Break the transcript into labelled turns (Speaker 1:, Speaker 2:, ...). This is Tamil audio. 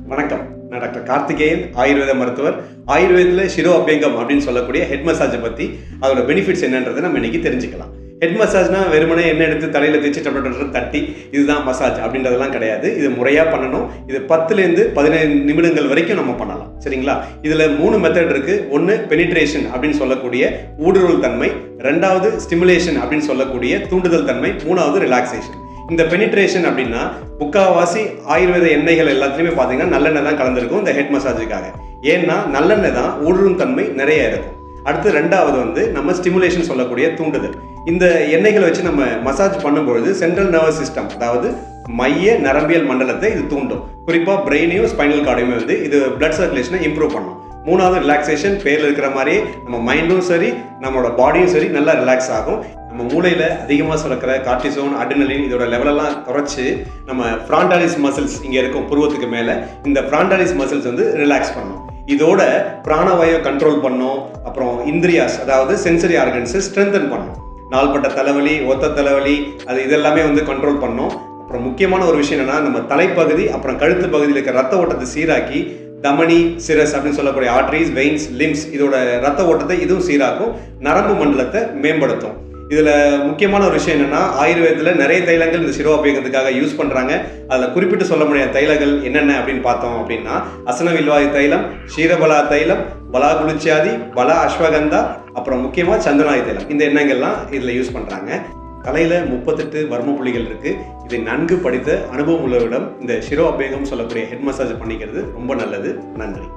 Speaker 1: வணக்கம். நான் டாக்டர் கார்த்திகேயன், ஆயுர்வேத மருத்துவர். ஆயுர்வேதத்தில் ஷிரோ அபியங்கம் அப்படின்னு சொல்லக்கூடிய ஹெட் மசாஜை பற்றி அதோட பெனிஃபிட்ஸ் என்னன்றதை நம்ம இன்னைக்கு தெரிஞ்சுக்கலாம். ஹெட் மசாஜ்னா வெறுமனே எண்ணெய் எடுத்து தலையில் தேய்ச்சி டப்டர் தட்டி இதுதான் மசாஜ் அப்படின்றதெல்லாம் கிடையாது. இது முறையாக பண்ணணும். இது 10லேருந்து 15 நிமிடங்கள் வரைக்கும் நம்ம பண்ணலாம். சரிங்களா? இதில் 3 மெத்தட் இருக்குது. ஒன்று பெனிட்ரேஷன் அப்படின்னு சொல்லக்கூடிய ஊடுருவல் தன்மை, 2வது ஸ்டிமுலேஷன் அப்படின்னு சொல்லக்கூடிய தூண்டுதல் தன்மை, 3வது ரிலாக்ஸேஷன். இந்த பெனிட்ரேஷன் அப்படின்னா முக்கால்வாசி ஆயுர்வேத எண்ணெய்கள் எல்லாத்துலேயுமே பார்த்தீங்கன்னா நல்லெண்ணெய் தான் கலந்துருக்கும் இந்த ஹெட் மசாஜுக்காக. ஏன்னா நல்லெண்ணெய் தான் ஊடுருவும் தன்மை நிறைய இருக்கும். அடுத்து 2வது நம்ம ஸ்டிமுலேஷன் சொல்லக்கூடிய தூண்டுதல். இந்த எண்ணெய்களை வச்சு நம்ம மசாஜ் பண்ணும்பொழுது சென்ட்ரல் நர்வஸ் சிஸ்டம், அதாவது மைய நரம்பியல் மண்டலத்தை இது தூண்டும். குறிப்பாக பிரெயினையும் ஸ்பைனல் கார்டையுமே இது பிளட் சர்க்குலேஷனை இம்ப்ரூவ் பண்ணும். 3வது ரிலாக்ஸேஷன். பேரில் இருக்கிற மாதிரியே நம்ம மைண்டும் சரி நம்மளோட பாடியும் சரி நல்லா ரிலாக்ஸ் ஆகும். நம்ம மூளையில் அதிகமாக சுரக்கிற கார்டிசோன், அட்ரினலின் இதோட லெவலெல்லாம் குறைச்சி நம்ம ஃப்ரான்டாலிஸ் மசில்ஸ் இங்கே இருக்கும் புருவத்துக்கு மேலே, இந்த ஃப்ரான்டாலிஸ் மசில்ஸ் ரிலாக்ஸ் பண்ணும். இதோட பிராணவாயு கண்ட்ரோல் பண்ணும். அப்புறம் இந்திரியாஸ், அதாவது சென்சரி ஆர்கன்ஸை ஸ்ட்ரென்தன் பண்ணும். நாள்பட்ட தலைவலி, ஒத்த தலைவலி, இதெல்லாமே கண்ட்ரோல் பண்ணும். அப்புறம் முக்கியமான ஒரு விஷயம் என்னன்னா, நம்ம தலைப்பகுதி அப்புறம் கழுத்து பகுதியில் இருக்கிற ரத்த ஓட்டத்தை சீராக்கி தமனி, சிரஸ் அப்படின்னு சொல்லக்கூடிய ஆர்டரிஸ், வெயின்ஸ், லிம்ஸ் இதோட ரத்த ஓட்டத்தை இதுவும் சீராக்கும். நரம்பு மண்டலத்தை மேம்படுத்தும். இதில் முக்கியமான ஒரு விஷயம் என்னென்னா, ஆயுர்வேதத்தில் நிறைய தைலங்கள் இந்த ஷிரோ அபியங்கத்துக்காக யூஸ் பண்ணுறாங்க. அதில் குறிப்பிட்டு சொல்ல முடியாத தைலங்கள் என்னென்ன அப்படின்னு பார்த்தோம் அப்படின்னா, அசன வில்வாயு தைலம், ஷீரபலா தைலம், பலா குளிச்சாதி, பலா அஸ்வகந்தா, அப்புறம் முக்கியமாக சந்தனாதி தைலம். இந்த எண்ணெய்கள்லாம் இதில் யூஸ் பண்ணுறாங்க. தலையில் 38 வர்ம புள்ளிகள் இருக்குது. இதை நன்கு படித்த அனுபவம் உள்ளவரிடம் இந்த ஷிரோ அபியங்கம் சொல்லக்கூடிய ஹெட் மசாஜ் பண்ணிக்கிறது ரொம்ப நல்லது. நன்றி.